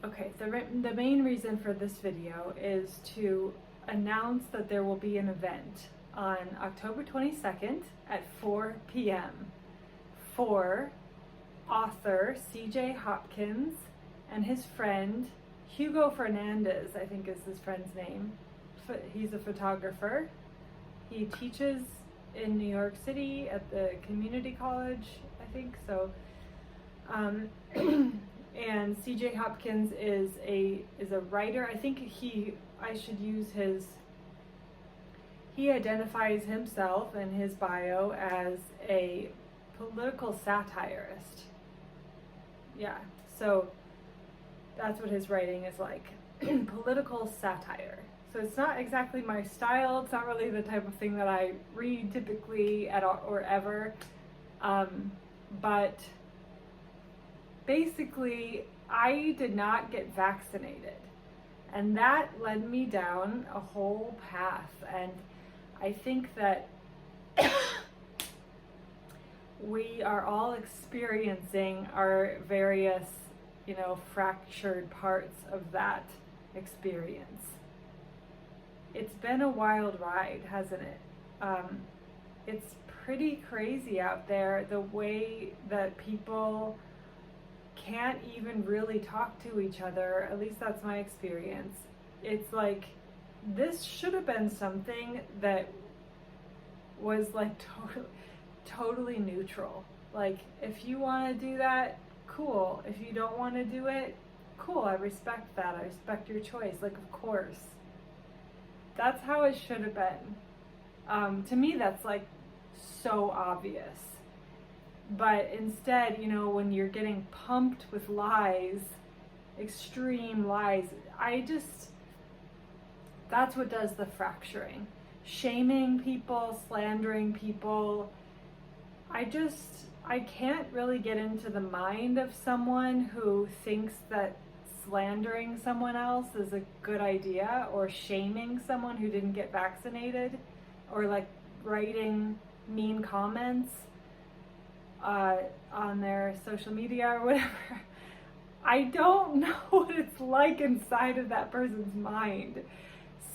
Okay, the main reason for this video is to announce that there will be an event on October 22nd at 4 p.m. for author C.J. Hopkins and his friend Hugo Fernandez, I think is his friend's name. He's a photographer. He teaches in New York City at the community college, I think so. And C.J. Hopkins is a writer. I think he identifies himself in his bio as a political satirist. Yeah, so that's what his writing is like, political satire. So it's not exactly my style. It's not really the type of thing that I read typically at all or ever. But basically, I did not get vaccinated. And that led me down a whole path. And I think that we are all experiencing our various, fractured parts of that experience. It's been a wild ride, hasn't it? It's pretty crazy out there, the way that people can't even really talk to each other. At least that's my experience. It's like, this should have been something that was like totally neutral. Like, if you want to do that, cool. If you don't want to do it, cool. I respect that. I respect your choice. Like, of course. That's how it should have been. To me, that's like so obvious. But instead, when you're getting pumped with lies, extreme lies, that's what does the fracturing. Shaming people, slandering people. I can't really get into the mind of someone who thinks that slandering someone else is a good idea, or shaming someone who didn't get vaccinated, or like writing mean comments on their social media or whatever. I don't know what it's like inside of that person's mind.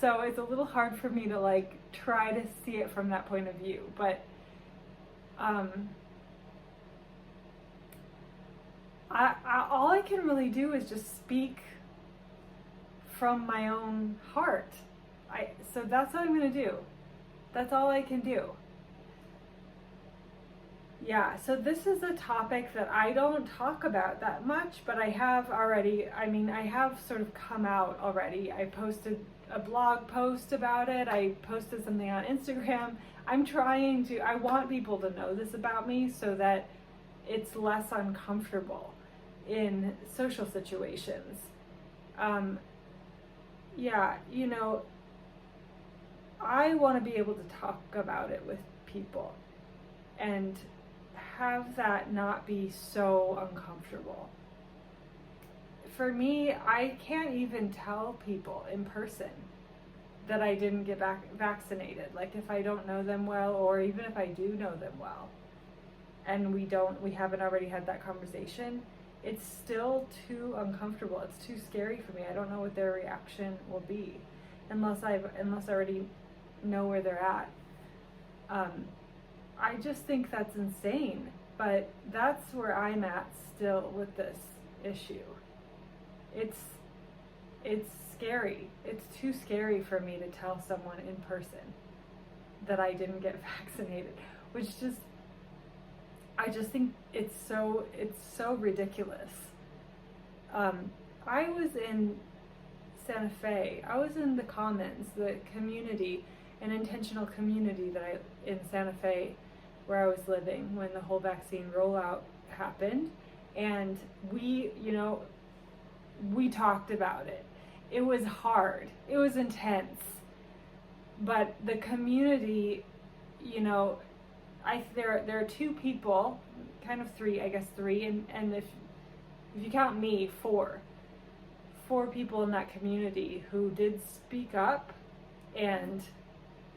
So it's a little hard for me to like try to see it from that point of view. But all I can really do is just speak from my own heart. So that's what I'm going to do. That's all I can do. Yeah, so this is a topic that I don't talk about that much, but I have sort of come out already. I posted a blog post about it. I posted something on Instagram. I want people to know this about me so that it's less uncomfortable in social situations. I want to be able to talk about it with people and have that not be so uncomfortable. For me, I can't even tell people in person that I didn't get vaccinated. Like, if I don't know them well, or even if I do know them well, and we haven't already had that conversation, it's still too uncomfortable. It's too scary for me. I don't know what their reaction will be unless I already know where they're at. I just think that's insane, but that's where I'm at still with this issue. It's scary. It's too scary for me to tell someone in person that I didn't get vaccinated, I just think it's so ridiculous. I was in Santa Fe. I was in the Commons, the community, an intentional community in Santa Fe, where I was living when the whole vaccine rollout happened, and we talked about it. It was hard. It was intense, but the community, there are two people, kind of three, and if you count me, four people in that community who did speak up and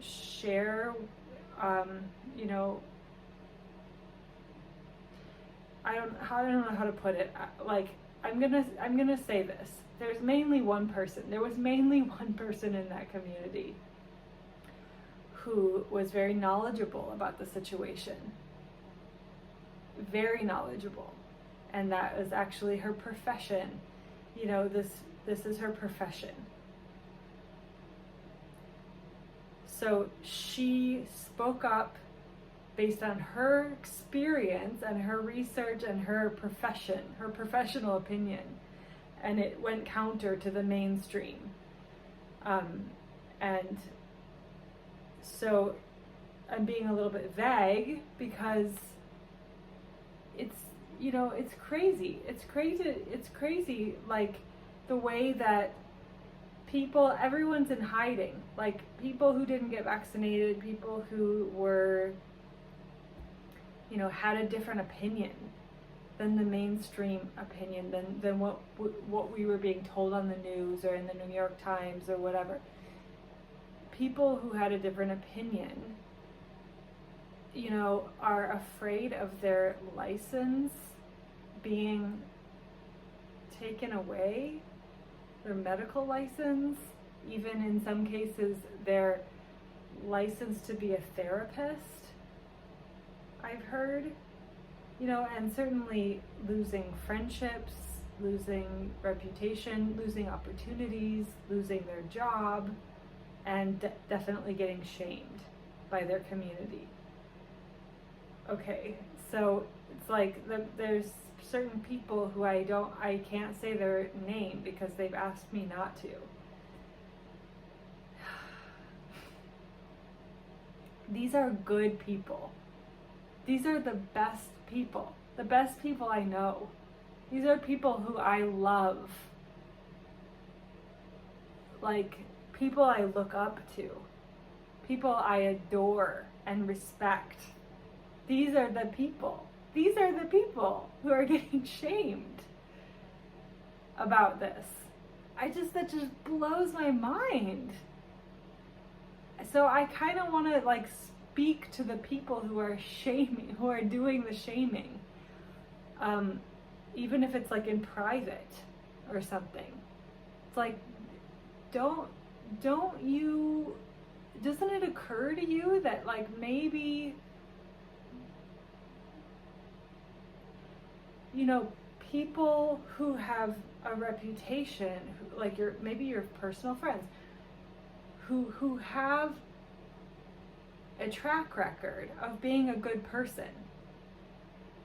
share, I don't know how to put it. Like, I'm gonna say this. There was mainly one person in that community who was very knowledgeable about the situation. Very knowledgeable. And that was actually her profession. You know, this is her profession. So she spoke up based on her experience and her research and her profession, her professional opinion, and it went counter to the mainstream. And so I'm being a little bit vague because it's, you know, it's crazy. It's crazy, like the way that everyone's in hiding. Like people who didn't get vaccinated, people who were, you know, had a different opinion than the mainstream opinion, than what we were being told on the news or in the New York Times or whatever. People who had a different opinion, you know, are afraid of their license being taken away, their medical license, even in some cases their license to be a therapist, I've heard, you know, and certainly losing friendships, losing reputation, losing opportunities, losing their job, and definitely getting shamed by their community. Okay, so it's like there's certain people who I can't say their name because they've asked me not to. These are good people. These are the best people I know. These are people who I love. Like, people I look up to. People I adore and respect. These are the people who are getting shamed about this. That just blows my mind. So I kind of want to like speak to the people who are doing the shaming. Even if it's like in private or something. It's like, doesn't it occur to you that like maybe, you know, people who have a reputation, like maybe your personal friends, who have a track record of being a good person,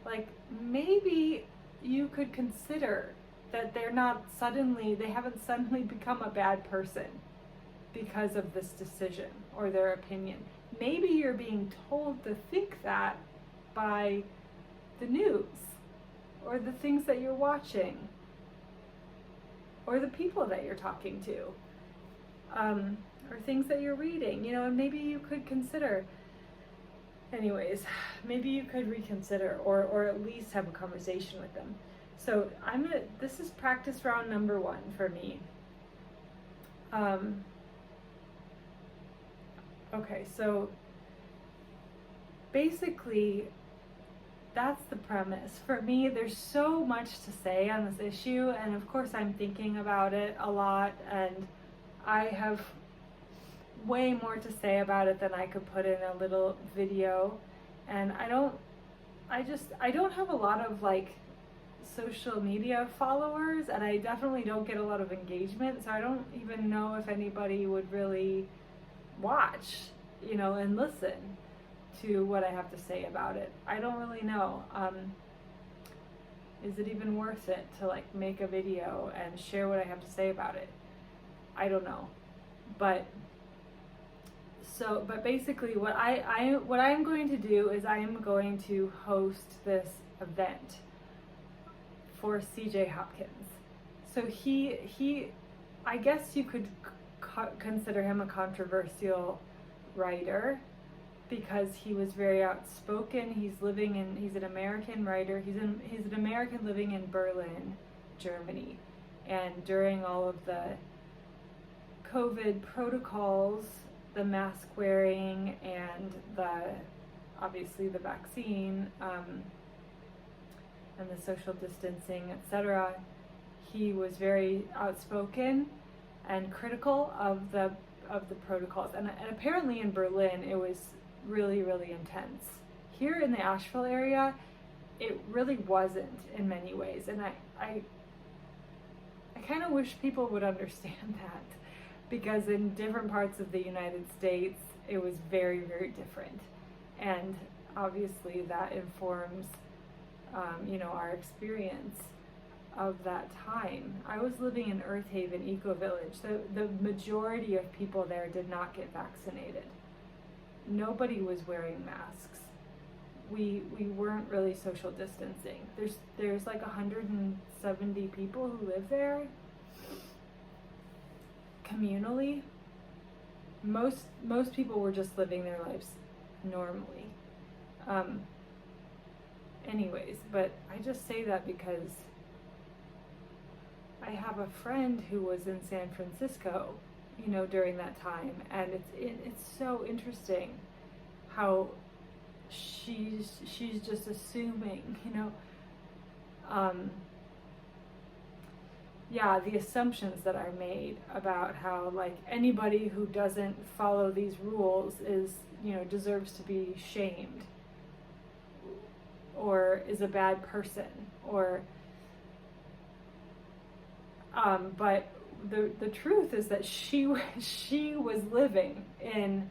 like maybe you could consider that they haven't suddenly become a bad person because of this decision or their opinion. Maybe you're being told to think that by the news or the things that you're watching or the people that you're talking to, or things that you're reading, you know, and maybe you could consider, maybe you could reconsider or at least have a conversation with them. So this is practice round number 1 for me. Okay, so basically that's the premise. For me, there's so much to say on this issue, and of course I'm thinking about it a lot, and I have way more to say about it than I could put in a little video, and I don't have a lot of like social media followers, and I definitely don't get a lot of engagement, so I don't even know if anybody would really watch, you know, and listen to what I have to say about it. I don't really know. Is it even worth it to like make a video and share what I have to say about it? I don't know. But basically what I'm going to do is I am going to host this event for CJ Hopkins. So he I guess you could consider him a controversial writer because he was very outspoken. He's an American writer. He's an American living in Berlin, Germany. And during all of the COVID protocols, the mask wearing and obviously the vaccine, and the social distancing, etc., he was very outspoken and critical of the protocols. And apparently in Berlin it was really, really intense. Here in the Asheville area, it really wasn't in many ways. And I kind of wish people would understand that, because in different parts of the United States, it was very, very different. And obviously that informs, our experience of that time. I was living in Earth Haven Eco Village. The majority of people there did not get vaccinated. Nobody was wearing masks. We weren't really social distancing. There's like 170 people who live there communally. Most people were just living their lives normally. Anyways, but I just say that because I have a friend who was in San Francisco, during that time, and it's so interesting how she's just assuming, the assumptions that are made about how, like, anybody who doesn't follow these rules is, deserves to be shamed or is a bad person, or but the truth is that she was living in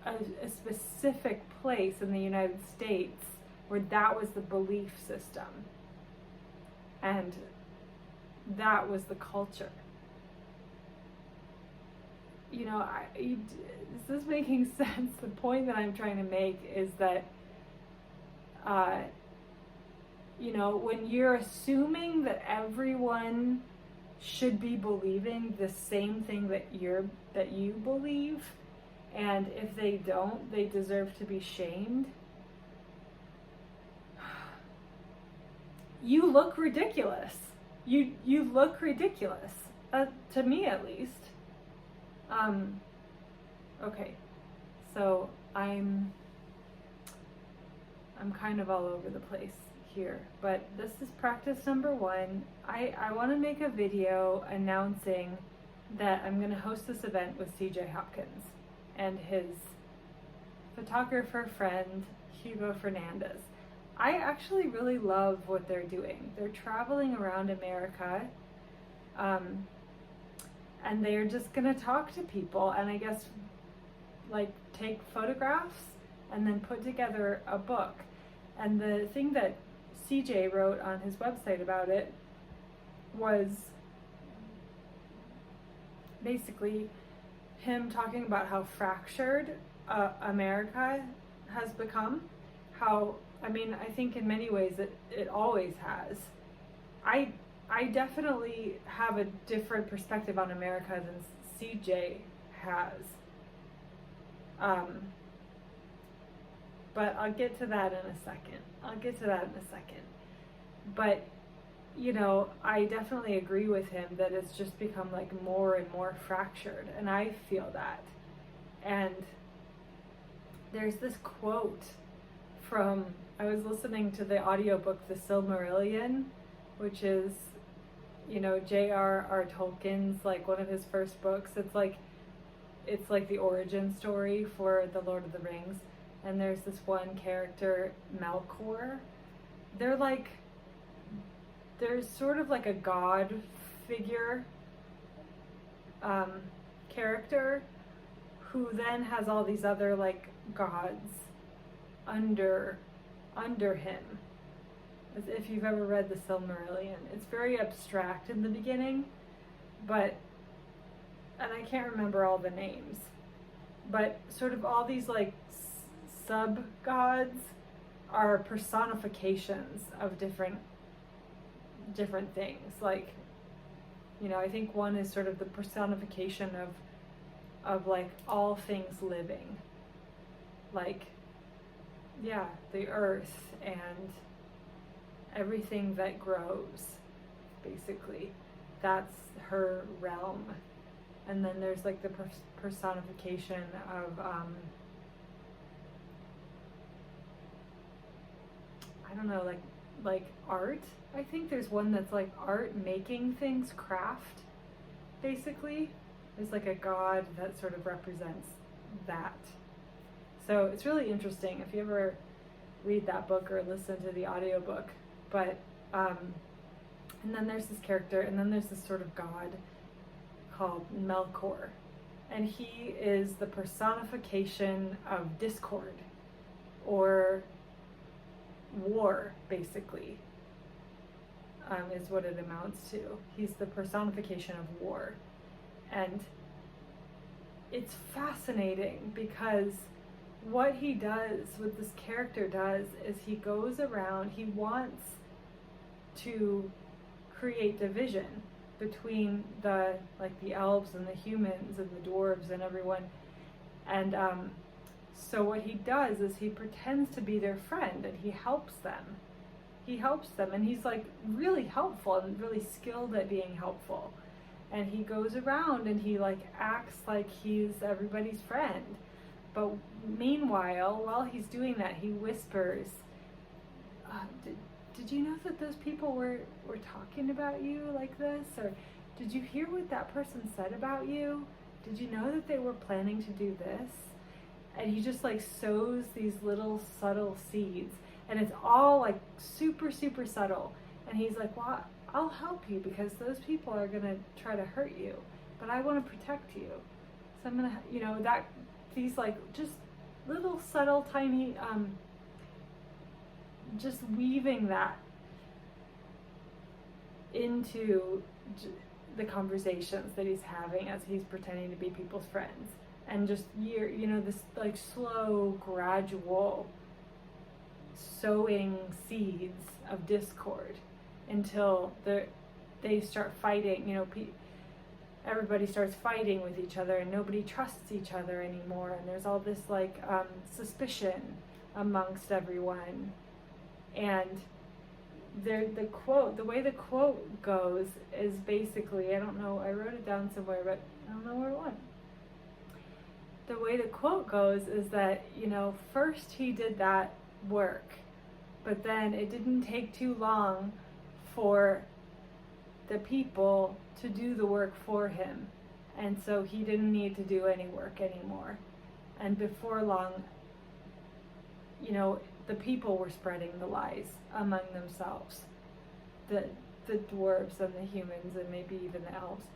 a specific place in the United States where that was the belief system, and that was the culture. Is this making sense? The point that I'm trying to make is that when you're assuming that everyone should be believing the same thing that you believe, and if they don't, they deserve to be shamed, you look ridiculous. You look ridiculous, to me at least. Okay, so I'm kind of all over the place here, but this is practice number 1. I want to make a video announcing that I'm going to host this event with CJ Hopkins and his photographer friend, Hugo Fernandez. I actually really love what they're doing. They're traveling around America, and they're just going to talk to people, and I guess, like, take photographs and then put together a book. And the thing that CJ wrote on his website about it was basically him talking about how fractured America has become. I think in many ways it always has. I definitely have a different perspective on America than CJ has. But I'll get to that in a second. But, I definitely agree with him that it's just become, like, more and more fractured, and I feel that. And there's this quote from, I was listening to the audiobook The Silmarillion, which is, J.R.R. Tolkien's, like, one of his first books. It's like the origin story for The Lord of the Rings. And there's this one character, Melkor. There's sort of like a god figure character who then has all these other, like, gods under him. As if you've ever read The Silmarillion. It's very abstract in the beginning, and I can't remember all the names, but sort of all these, like, sub-gods are personifications of different things. Like, I think one is sort of the personification of like all things living, like, the earth and everything that grows, basically. That's her realm. And then there's, like, the personification of I don't know, like like art. I think there's one that's like art, making things, craft, basically. There's like a god that sort of represents that. So it's really interesting if you ever read that book or listen to the audiobook. But and then there's this character, and then there's this sort of god called Melkor, and he is the personification of discord or war, basically, is what it amounts to. He's the personification of war. And it's fascinating because what he does, what this character does, is he goes around, he wants to create division between the elves and the humans and the dwarves and everyone. And so what he does is he pretends to be their friend, and he helps them. And he's like really helpful and really skilled at being helpful. And he goes around and he like acts like he's everybody's friend. But meanwhile, while he's doing that, he whispers, did you know that those people were talking about you like this? Or did you hear what that person said about you? Did you know that they were planning to do this? And he just like sows these little subtle seeds. And it's all like super, super subtle. And he's like, well, I'll help you because those people are going to try to hurt you. But I want to protect you. So I'm going to, these like just little subtle, tiny, just weaving that into the conversations that he's having as he's pretending to be people's friends. And just this like slow, gradual sowing seeds of discord until they start fighting. Everybody starts fighting with each other and nobody trusts each other anymore. And there's all this like suspicion amongst everyone. And the way the quote goes is basically, I don't know, I wrote it down somewhere, but I don't know where it went. The way the quote goes is that, first he did that work, but then it didn't take too long for the people to do the work for him. And so he didn't need to do any work anymore. And before long, the people were spreading the lies among themselves. The dwarves and the humans and maybe even the elves.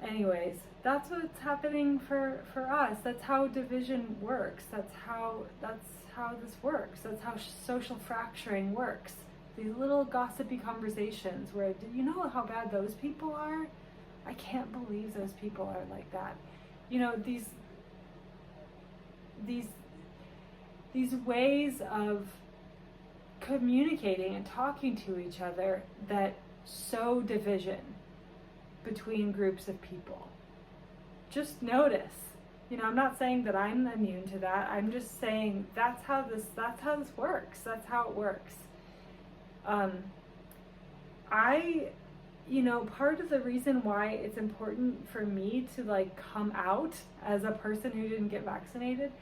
Anyways, that's what's happening for us. That's how division works. That's how this works. That's how social fracturing works. These little gossipy conversations where, do you know how bad those people are? I can't believe those people are like that. These ways of communicating and talking to each other that sow division between groups of people. Just notice. I'm not saying that I'm immune to that. I'm just saying that's how this works. That's how it works. Part of the reason why it's important for me to like come out as a person who didn't get vaccinated,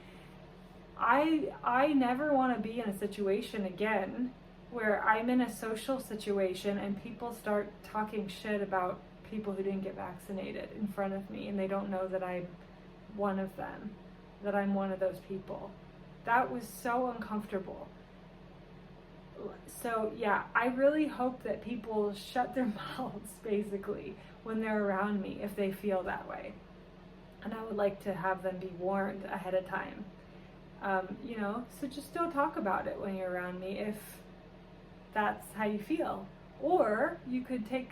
I never want to be in a situation again where I'm in a social situation and people start talking shit about people who didn't get vaccinated in front of me and they don't know that I'm one of them, that I'm one of those people. That was so uncomfortable. So yeah, I really hope that people shut their mouths basically when they're around me if they feel that way. And I would like to have them be warned ahead of time. So just don't talk about it when you're around me if that's how you feel. Or you could take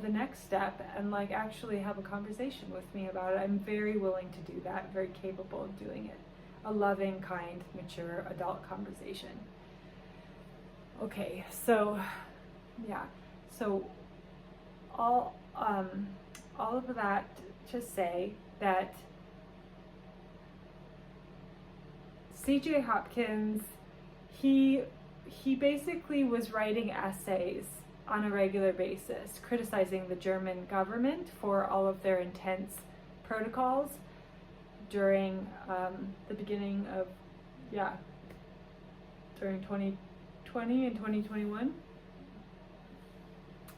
the next step and like actually have a conversation with me about it. I'm very willing to do that, very capable of doing it. A loving, kind, mature adult conversation. Okay, so yeah, so all of that to say that C.J. Hopkins, he basically was writing essays on a regular basis, criticizing the German government for all of their intense protocols during the beginning of, during 2020 2020 and 2021.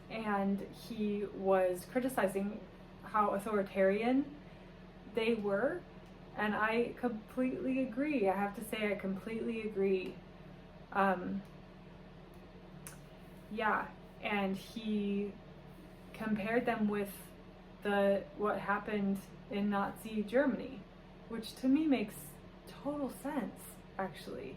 And he was criticizing how authoritarian they were. And I completely agree. I have to say, I completely agree. Yeah, and he compared them with what happened in Nazi Germany, which to me makes total sense, actually.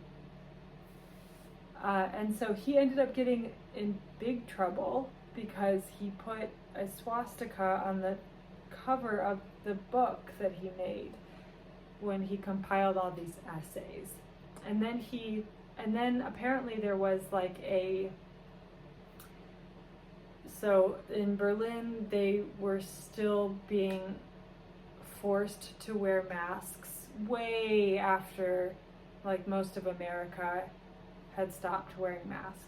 And so he ended up getting in big trouble because he put a swastika on the cover of the book that he made when he compiled all these essays. And then apparently there was like so in Berlin they were still being forced to wear masks way after like most of America had stopped wearing masks.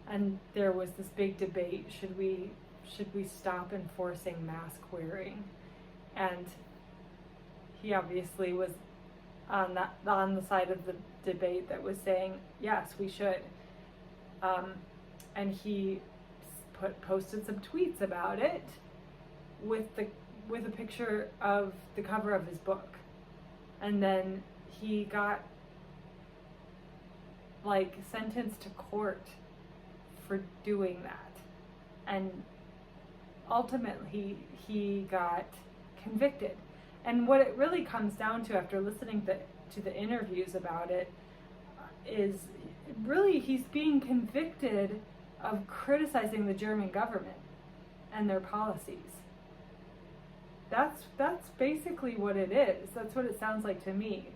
And there was this big debate, should we stop enforcing mask wearing? And he obviously was on the side of the debate that was saying yes, we should. And he posted some tweets about it with a picture of the cover of his book, and then he got like sentenced to court for doing that, and ultimately he got convicted. And what it really comes down to after listening to the interviews about it is really he's being convicted of criticizing the German government and their policies. That's basically what it is. That's what it sounds like to me.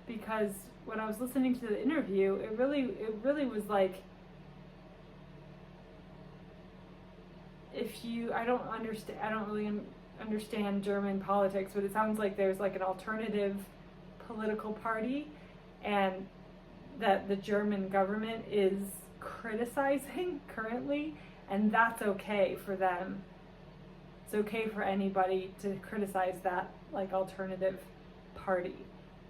Because when I was listening to the interview, it really was like, I don't really understand German politics, but it sounds like there's like an alternative political party, and that the German government is criticizing currently, and that's okay for them. It's okay for anybody to criticize that like alternative party,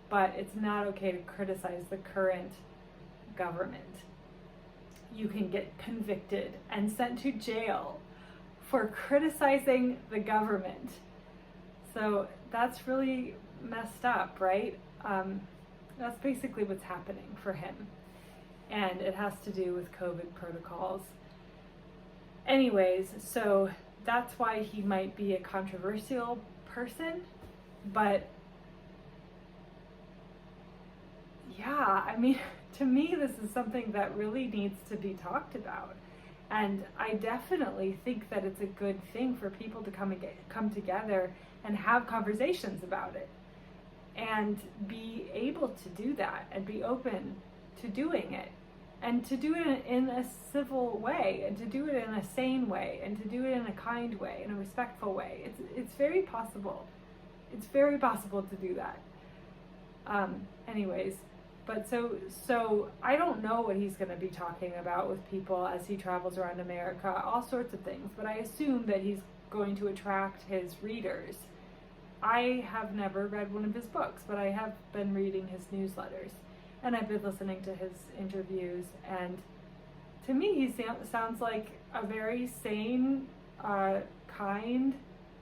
but it's not okay to criticize the current government. You can get convicted and sent to jail for criticizing the government. So that's really messed up, right? That's basically what's happening for him. And it has to do with COVID protocols. Anyways, so that's why he might be a controversial person. But yeah, I mean, to me, this is something that really needs to be talked about. And I definitely think that it's a good thing for people to come together and have conversations about it, and be able to do that, and be open to doing it, and to do it in a civil way, and to do it in a sane way, and to do it in a kind way, in a respectful way. It's very possible. It's very possible to do that. Anyways. But so I don't know what he's going to be talking about with people as he travels around America, all sorts of things, but I assume that he's going to attract his readers. I have never read one of his books, but I have been reading his newsletters, and I've been listening to his interviews, and to me he sounds like a very sane, kind,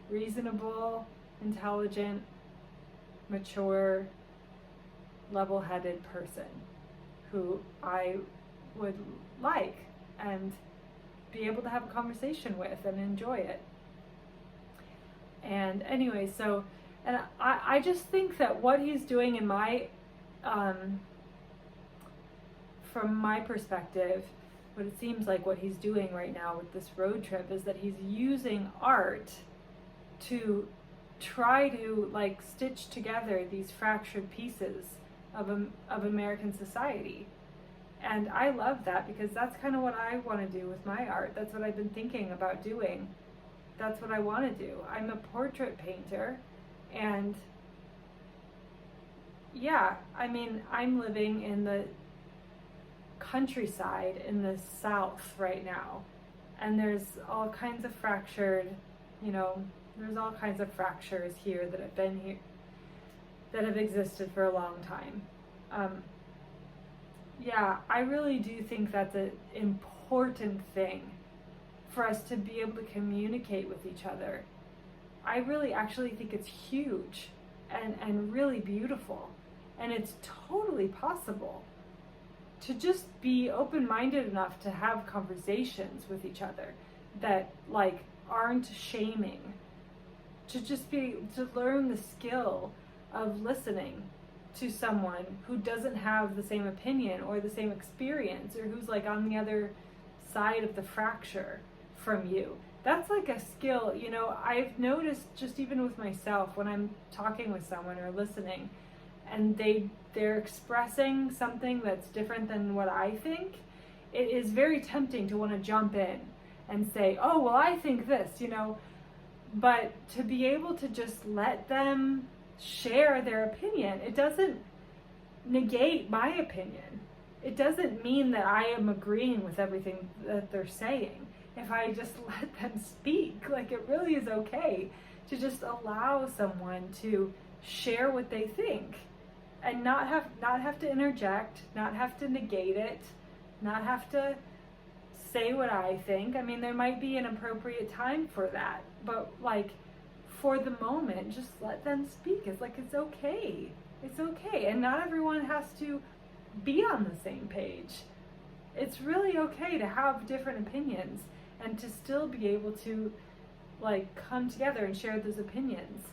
reasonable, intelligent, mature, level-headed person who I would like and be able to have a conversation with and enjoy it. And anyway, so, and I just think that what he's doing in my, from my perspective, what it seems like what he's doing right now with this road trip is that he's using art to try to like stitch together these fractured pieces of American society. And I love that, because that's kind of what I want to do with my art. That's what I've been thinking about doing. That's what I want to do. I'm a portrait painter, and yeah, I mean, I'm living in the countryside in the South right now, and there's all kinds of fractured, there's all kinds of fractures here that have been here, that have existed for a long time. Yeah, I really do think that's an important thing for us to be able to communicate with each other. I really actually think it's huge and really beautiful. And it's totally possible to just be open-minded enough to have conversations with each other that like aren't shaming, to just be to learn the skill of listening to someone who doesn't have the same opinion or the same experience, or who's like on the other side of the fracture from you. That's like a skill, you know. I've noticed just even with myself when I'm talking with someone or listening, and they're expressing something that's different than what I think, it is very tempting to want to jump in and say, oh, well, I think this, you know. But to be able to just let them share their opinion, it doesn't negate my opinion. It doesn't mean that I am agreeing with everything that they're saying. If I just let them speak, like, it really is okay to just allow someone to share what they think and not have to interject, not have to negate it, not have to say what I think. I mean, there might be an appropriate time for that, but like for the moment, just let them speak. It's like, it's okay. It's okay. And not everyone has to be on the same page. It's really okay to have different opinions and to still be able to like come together and share those opinions.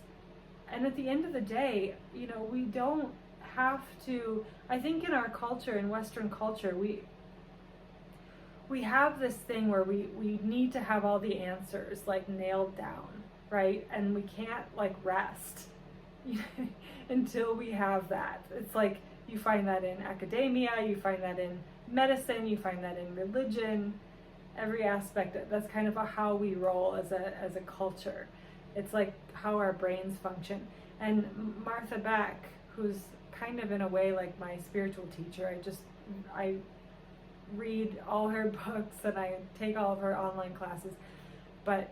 And at the end of the day, you know, we don't have to, I think in our culture, in Western culture, we have this thing where we need to have all the answers like nailed down, right? And we can't like rest until we have that. It's like you find that in academia, you find that in medicine, you find that in religion, every aspect. That's kind of how we roll as a culture. It's like how our brains function. And Martha Beck, who's kind of in a way like my spiritual teacher, I read all her books and I take all of her online classes, but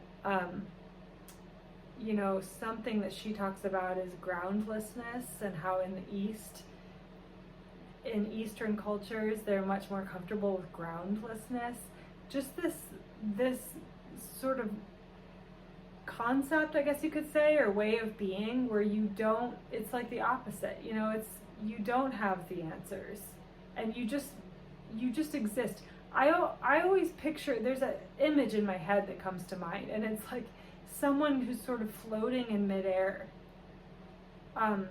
you know, something that she talks about is groundlessness, and how in the East, in Eastern cultures, they're much more comfortable with groundlessness. Just this sort of concept, I guess you could say, or way of being, where you don't, it's like the opposite, you know, it's, you don't have the answers and you just exist. I always picture, there's an image in my head that comes to mind, and it's like someone who's sort of floating in midair, and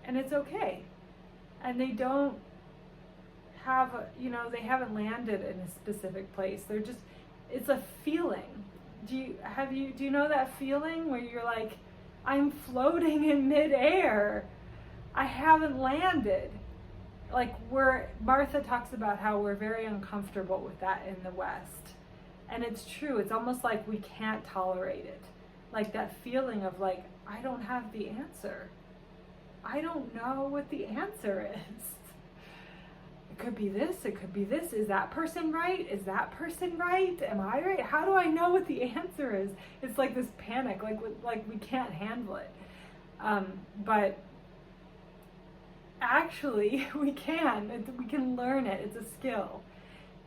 it's okay, and they don't have you know, they haven't landed in a specific place. They're just, it's a feeling. Do you know that feeling where you're like, I'm floating in midair, I haven't landed? Like, Martha talks about how we're very uncomfortable with that in the West. And it's true. It's almost like we can't tolerate it. Like that feeling of like, I don't have the answer. I don't know what the answer is. It could be this, it could be this. Is that person right? Is that person right? Am I right? How do I know what the answer is? It's like this panic, like we can't handle it. But actually, we can learn it. It's a skill.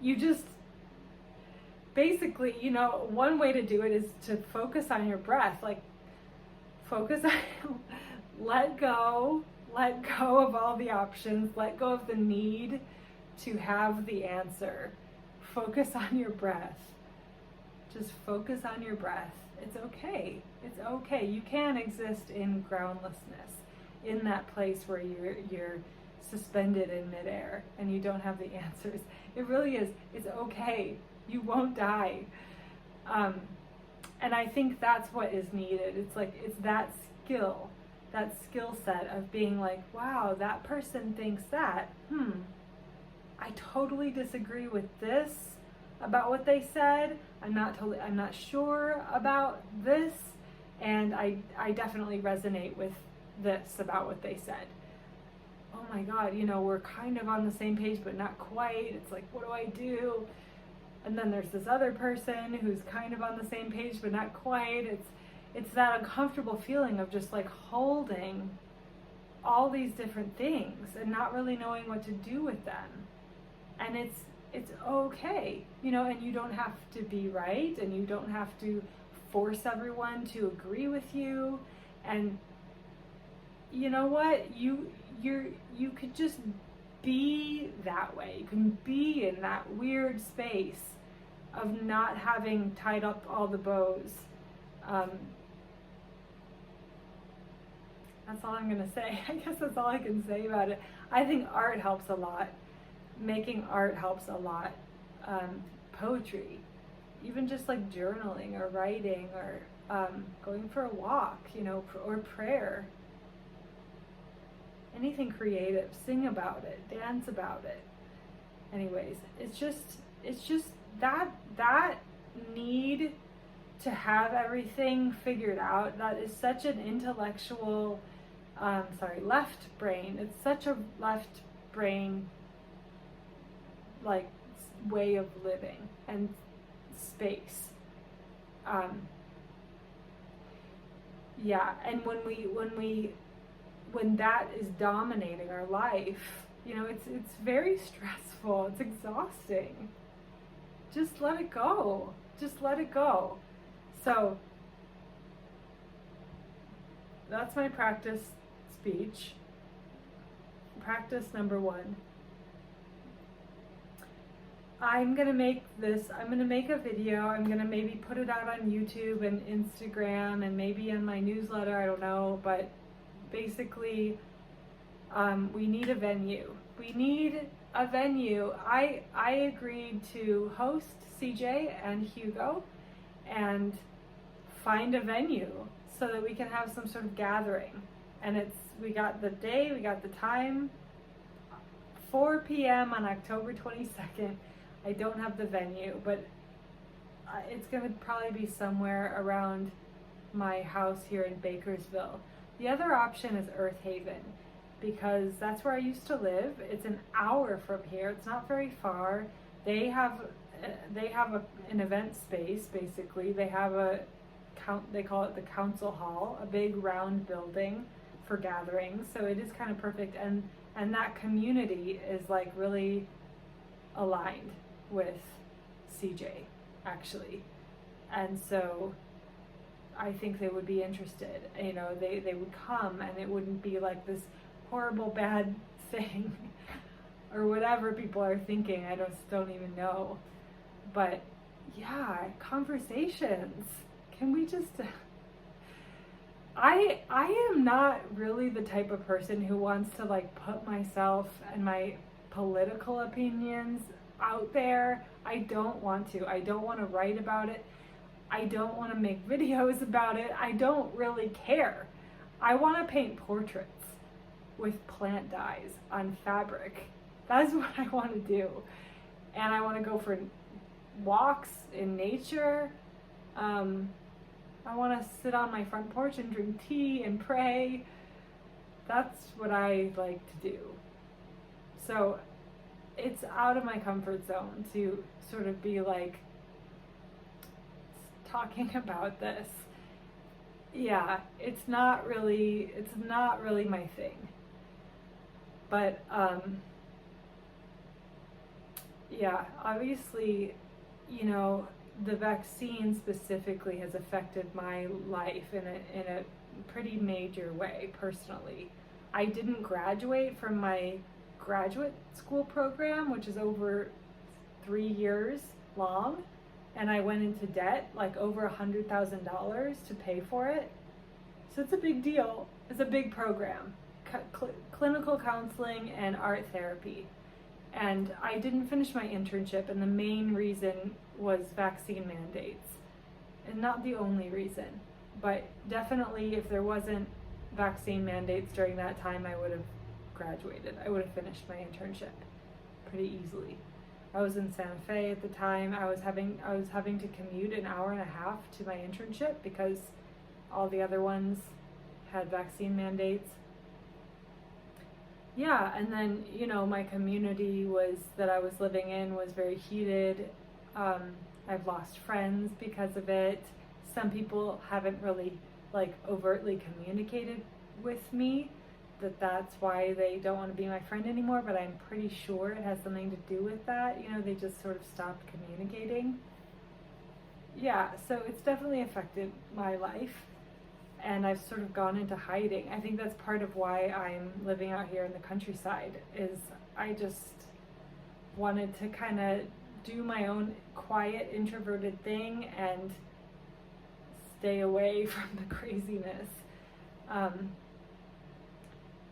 You just, basically, you know, one way to do it is to focus on your breath. Like, focus on, let go of all the options, let go of the need to have the answer. Focus on your breath. Just focus on your breath. It's okay. It's okay. You can exist in groundlessness, in that place where you're suspended in midair and you don't have the answers. It really is. It's okay. You won't die. And I think that's what is needed. It's like, it's that skill set of being like, wow, that person thinks that. I totally disagree with this about what they said. I'm not sure about this, and I definitely resonate with this about what they said. Oh my God, you know, we're kind of on the same page, but not quite. It's like, what do I do? And then there's this other person who's kind of on the same page, but not quite. It's that uncomfortable feeling of just like holding all these different things and not really knowing what to do with them. And it's okay, you know, and you don't have to be right, and you don't have to force everyone to agree with you. And you know what, you could just be that way. You can be in that weird space of not having tied up all the bows. That's all I'm gonna say. I guess that's all I can say about it. I think art helps a lot. Making art helps a lot. Poetry, even just like journaling or writing or going for a walk, you know, or prayer. Anything creative, sing about it, dance about it. Anyways, it's just that need to have everything figured out. That is such an intellectual, left brain. It's such a left brain like way of living and space. And when that is dominating our life, you know, it's very stressful. It's exhausting. Just let it go. Just let it go. So that's my practice speech. Practice number 1. I'm gonna make a video. I'm gonna maybe put it out on YouTube and Instagram and maybe in my newsletter, I don't know, but basically, we need a venue. We need a venue. I agreed to host CJ and Hugo and find a venue so that we can have some sort of gathering. And we got the day, we got the time, 4 p.m. on October 22nd. I don't have the venue, but it's gonna probably be somewhere around my house here in Bakersville. The other option is Earth Haven, because that's where I used to live. It's an hour from here. It's not very far. They have an event space, basically. They have they call it the council hall, a big round building for gatherings. So it is kind of perfect, and that community is like really aligned with CJ, actually. And so I think they would be interested. You know, they would come, and it wouldn't be like this horrible bad thing or whatever people are thinking. I just don't even know. But yeah, conversations. Can we just I am not really the type of person who wants to like put myself and my political opinions out there. I don't want to. I don't want to write about it. I don't want to make videos about it. I don't really care. I want to paint portraits with plant dyes on fabric. That's what I want to do. And I want to go for walks in nature. I want to sit on my front porch and drink tea and pray. That's what I like to do. So it's out of my comfort zone to sort of be like talking about this. Yeah, it's not really my thing. But yeah, obviously, you know, the vaccine specifically has affected my life in a pretty major way personally. I didn't graduate from my graduate school program, which is over 3 years long, and I went into debt, like over $100,000 to pay for it. So it's a big deal. It's a big program. Clinical counseling and art therapy. And I didn't finish my internship, and the main reason was vaccine mandates. And not the only reason, but definitely if there wasn't vaccine mandates during that time, I would have graduated. I would have finished my internship pretty easily. I was in Santa Fe at the time. I was having to commute an hour and a half to my internship because all the other ones had vaccine mandates. Yeah, and then, you know, my community that I was living in was very heated. I've lost friends because of it. Some people haven't really, like, overtly communicated with me that that's why they don't want to be my friend anymore, but I'm pretty sure it has something to do with that. You know, they just sort of stopped communicating. Yeah, so it's definitely affected my life, and I've sort of gone into hiding. I think that's part of why I'm living out here in the countryside, is I just wanted to kind of do my own quiet, introverted thing and stay away from the craziness.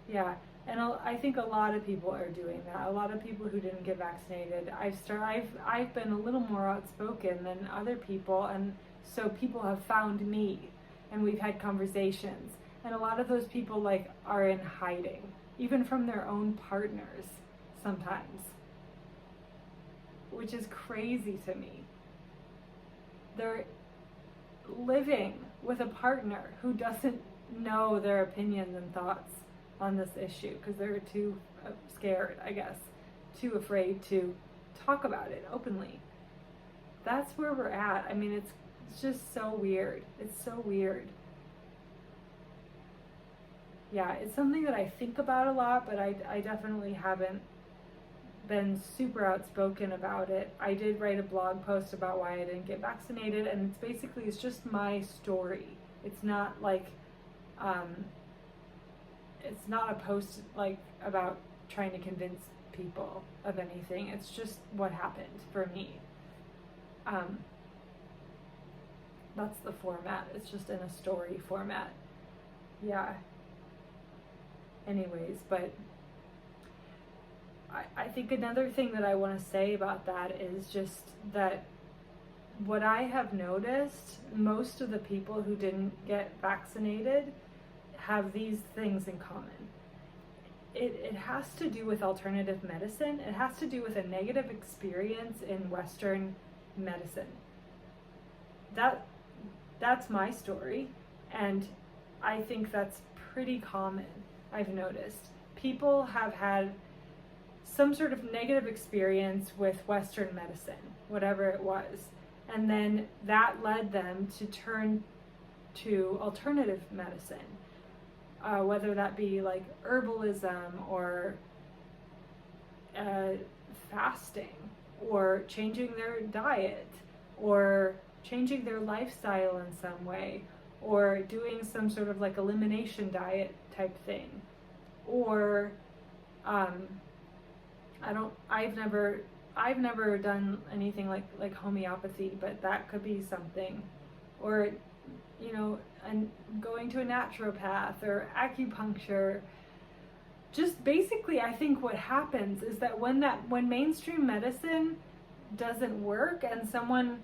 Yeah, and I think a lot of people are doing that. A lot of people who didn't get vaccinated. I've been a little more outspoken than other people, and so people have found me, and we've had conversations. And a lot of those people like are in hiding, even from their own partners sometimes, which is crazy to me. They're living with a partner who doesn't know their opinions and thoughts on this issue because they're too scared, I guess, too afraid to talk about it openly. That's where we're at. I mean, it's just so weird. It's so weird. Yeah, it's something that I think about a lot, but I definitely haven't been super outspoken about it. I did write a blog post about why I didn't get vaccinated, and it's just my story. It's not like it's not a post like about trying to convince people of anything. It's just what happened for me. That's the format. It's just in a story format. Yeah. Anyways, but I think another thing that I want to say about that is just that what I have noticed, most of the people who didn't get vaccinated have these things in common. It has to do with alternative medicine. It has to do with a negative experience in Western medicine. That's my story, and I think that's pretty common. I've noticed people have had some sort of negative experience with Western medicine, whatever it was, and then that led them to turn to alternative medicine. Whether that be like herbalism or fasting or changing their diet or changing their lifestyle in some way or doing some sort of like elimination diet type thing. Or I've never done anything like homeopathy, but that could be something. Or and going to a naturopath or acupuncture. Just basically, I think what happens is that when mainstream medicine doesn't work and someone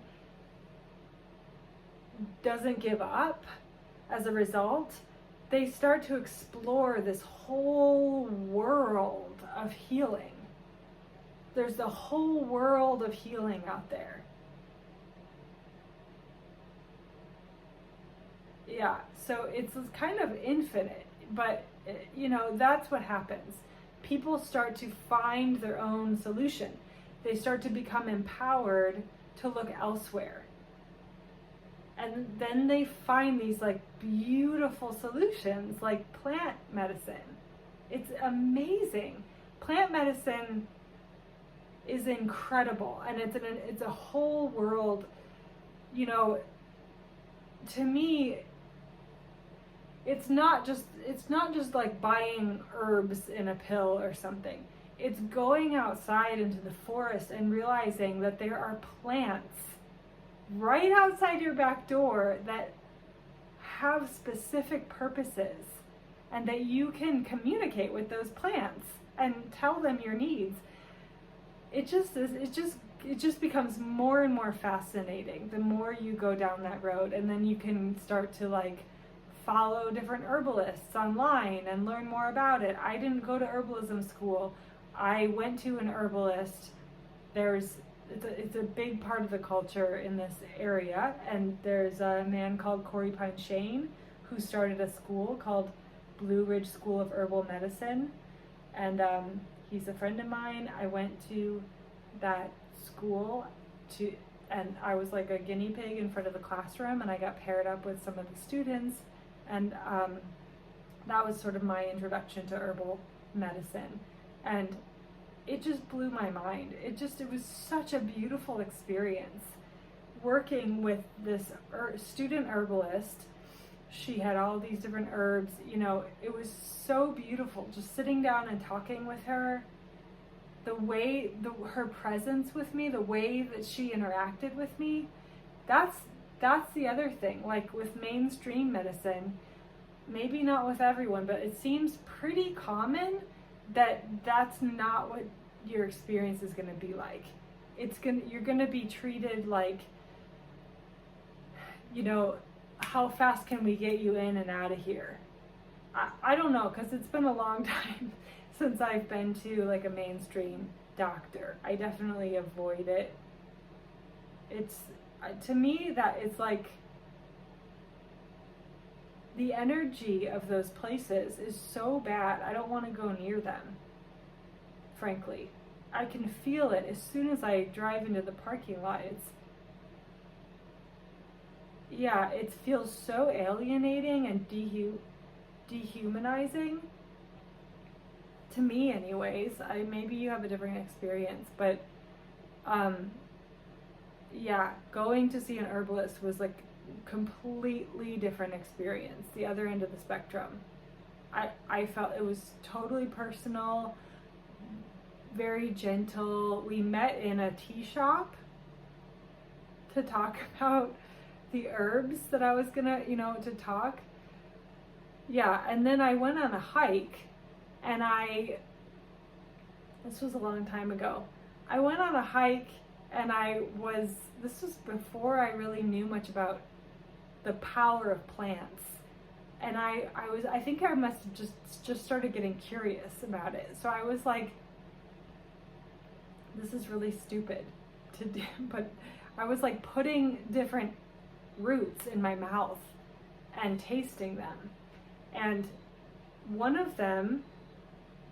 doesn't give up as a result, they start to explore this whole world of healing. There's a whole world of healing out there. Yeah, so it's kind of infinite, but that's what happens. People start to find their own solution. They start to become empowered to look elsewhere. And then they find these like beautiful solutions like plant medicine. It's amazing. Plant medicine is incredible, and it's a whole world. To me, it's not just like buying herbs in a pill or something. It's going outside into the forest and realizing that there are plants right outside your back door that have specific purposes, and that you can communicate with those plants and tell them your needs. It just becomes more and more fascinating the more you go down that road, and then you can start to like follow different herbalists online and learn more about it. I didn't go to herbalism school. I went to an herbalist. It's a big part of the culture in this area, and there's a man called Corey Pine Shane who started a school called Blue Ridge School of Herbal Medicine, and he's a friend of mine. I went to that school and I was like a guinea pig in front of the classroom, and I got paired up with some of the students, and That was sort of my introduction to herbal medicine. And it just blew my mind. It was such a beautiful experience working with this student herbalist. She had all these different herbs, it was so beautiful just sitting down and talking with her. The way, her presence with me, the way that she interacted with me, that's the other thing. Like with mainstream medicine, maybe not with everyone, but it seems pretty common that that's not what your experience is going to be like. You're going to be treated like, how fast can we get you in and out of here? I don't know, because it's been a long time since I've been to like a mainstream doctor. I definitely avoid it. It's, to me, that it's like the energy of those places is so bad. I don't want to go near them, frankly. I can feel it as soon as I drive into the parking lot. It feels so alienating and dehumanizing. To me anyways. Maybe you have a different experience, but going to see an herbalist was like completely different experience, the other end of the spectrum. I felt it was totally personal, very gentle. We met in a tea shop to talk about the herbs that I was gonna, to talk. And then I went on a hike, and this was a long time ago. I went on a hike, and this was before I really knew much about the power of plants. And I think I must have just started getting curious about it. So I was like, this is really stupid to do, but I was like putting different roots in my mouth and tasting them. And one of them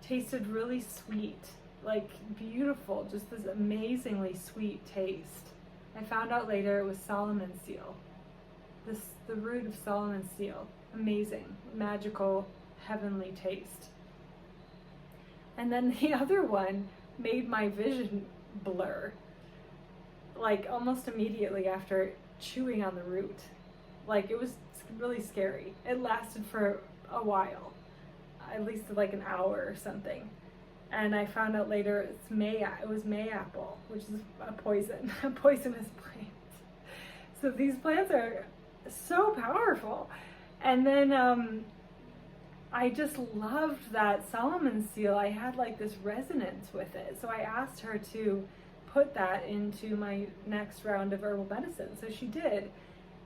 tasted really sweet, like beautiful, just this amazingly sweet taste. I found out later it was Solomon seal. The root of Solomon seal. Amazing, magical, heavenly taste. And then the other one made my vision blur, like almost immediately after chewing on the root. Like it was really scary. It lasted for a while, at least like an hour or something. And I found out later it was mayapple, which is a poisonous plant. So these plants are so powerful. And then I just loved that Solomon seal. I had like this resonance with it. So I asked her to put that into my next round of herbal medicine. So she did,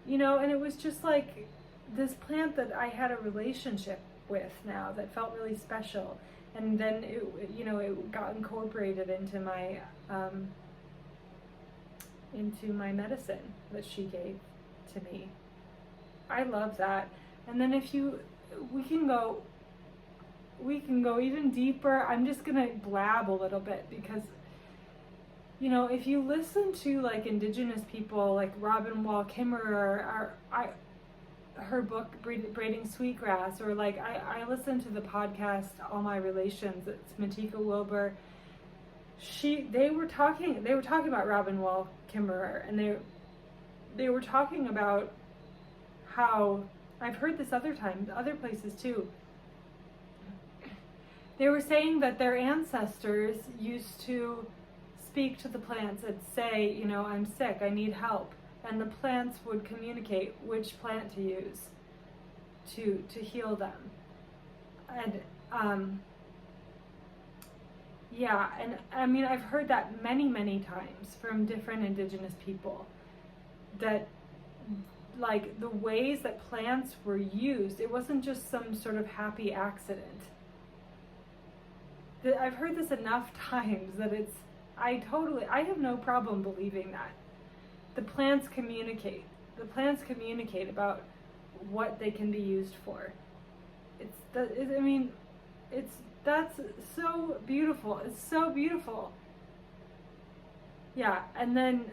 and it was just like this plant that I had a relationship with now that felt really special. And then it got incorporated into my medicine that she gave to me. I love that. And then we can go even deeper. I'm just gonna blab a little bit because if you listen to like indigenous people like Robin Wall Kimmerer, her book Braiding Sweetgrass, or like I listen to the podcast All My Relations. It's Matika Wilbur. They were talking about Robin Wall Kimmerer, and they were talking about how, I've heard this other places too. They were saying that their ancestors used to speak to the plants and say, I'm sick, I need help. And the plants would communicate which plant to use to heal them. And and I mean, I've heard that many, many times from different indigenous people, that like the ways that plants were used, it wasn't just some sort of happy accident. I've heard this enough times that I have no problem believing that. The plants communicate. The plants communicate about what they can be used for. That's so beautiful. It's so beautiful. Yeah, and then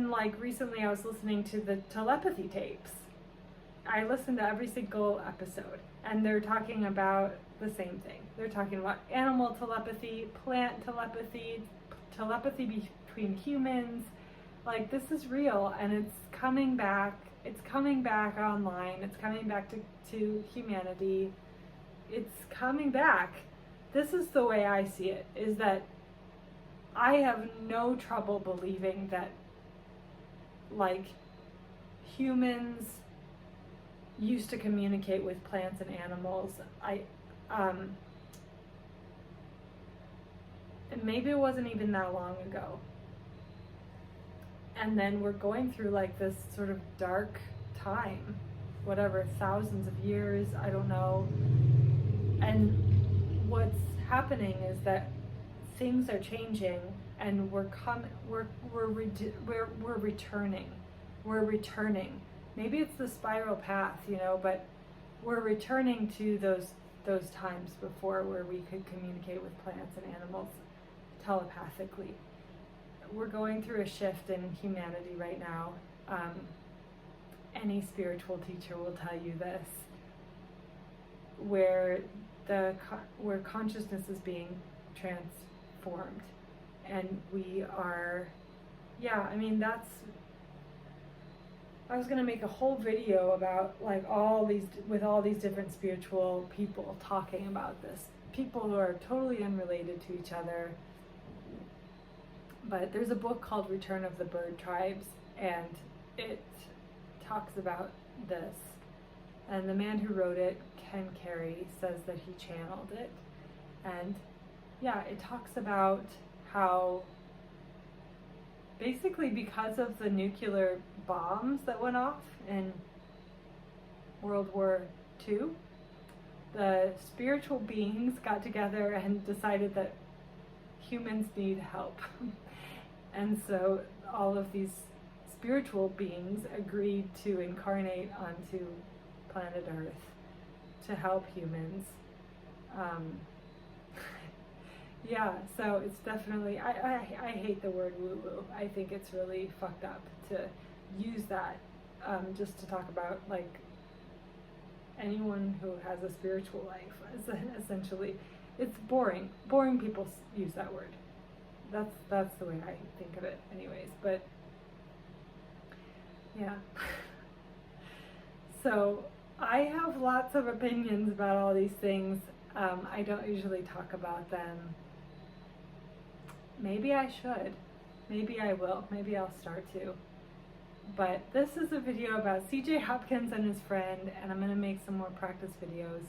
like recently I was listening to the telepathy tapes, I listened to every single episode, and they're talking about the same thing. They're talking about animal telepathy, plant telepathy, telepathy between humans. Like, this is real, and it's coming back. It's coming back online. It's coming back to humanity. It's coming back. This is the way I see it, is that I have no trouble believing that, like, humans used to communicate with plants and animals. And maybe it wasn't even that long ago. And then we're going through like this sort of dark time, whatever, thousands of years, I don't know. And what's happening is that things are changing, and we're returning. We're returning. Maybe it's the spiral path, you know, but we're returning to those times before where we could communicate with plants and animals telepathically. We're going through a shift in humanity right now. Any spiritual teacher will tell you this, where consciousness is being transformed, and we are, I was going to make a whole video about like all these different spiritual people talking about this, people who are totally unrelated to each other. But there's a book called Return of the Bird Tribes, and it talks about this. And the man who wrote it, Ken Carey, says that he channeled it. And yeah, it talks about how basically because of the nuclear bombs that went off in World War II, the spiritual beings got together and decided that humans need help. And so all of these spiritual beings agreed to incarnate onto planet Earth to help humans. Yeah, so it's definitely, I hate the word woo-woo. I think it's really fucked up to use that just to talk about like anyone who has a spiritual life. Essentially, it's boring. Boring people use that word. That's the way I think of it anyways, but yeah. So I have lots of opinions about all these things. I don't usually talk about them. Maybe I should. Maybe I will. Maybe I'll start to. But this is a video about CJ Hopkins and his friend, and I'm going to make some more practice videos.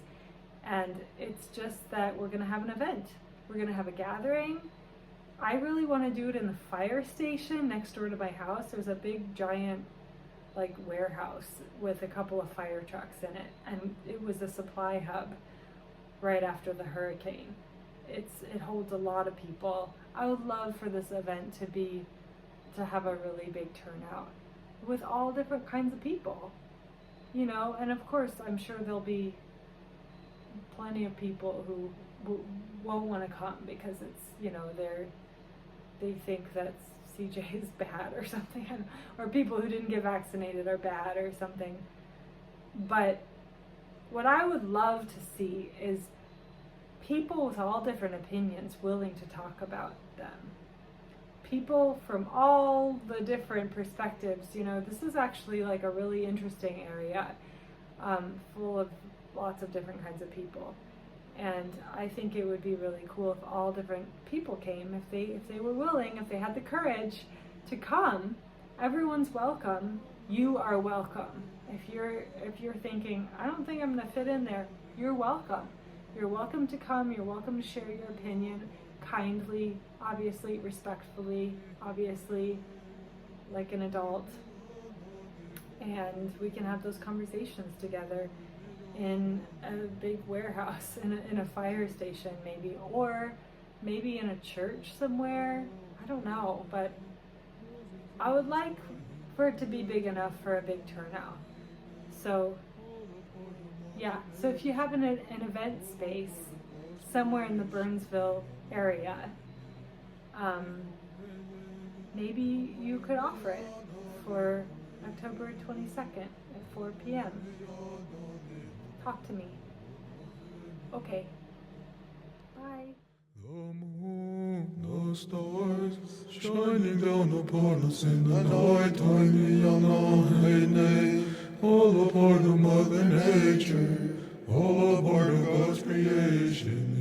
And it's just that we're going to have an event. We're going to have a gathering. I really want to do it in the fire station next door to my house. There's a big giant like warehouse with a couple of fire trucks in it, and it was a supply hub right after the hurricane. It holds a lot of people. I would love for this event to have a really big turnout with all different kinds of people, you know, and of course I'm sure there'll be plenty of people who won't want to come because it's, you know, they think that CJ is bad or something, or people who didn't get vaccinated are bad or something. But what I would love to see is people with all different opinions willing to talk about them. People from all the different perspectives. You know, this is actually like a really interesting area, full of lots of different kinds of people. And I think it would be really cool if all different people came, if they were willing, if they had the courage to come. Everyone's welcome. You are welcome. If you're thinking, I don't think I'm gonna fit in there, you're welcome. You're welcome to come. You're welcome to share your opinion kindly, obviously, respectfully, obviously, like an adult. And we can have those conversations together in a big warehouse, in a fire station maybe, or maybe in a church somewhere. I don't know, but I would like for it to be big enough for a big turnout. So yeah, so if you have an event space somewhere in the Burnsville area, maybe you could offer it for October 22nd at 4 p.m. Talk to me. Okay. Bye. The moon, the stars, shining down upon us in the night time, all a part of Mother Nature, all a part of God's creation.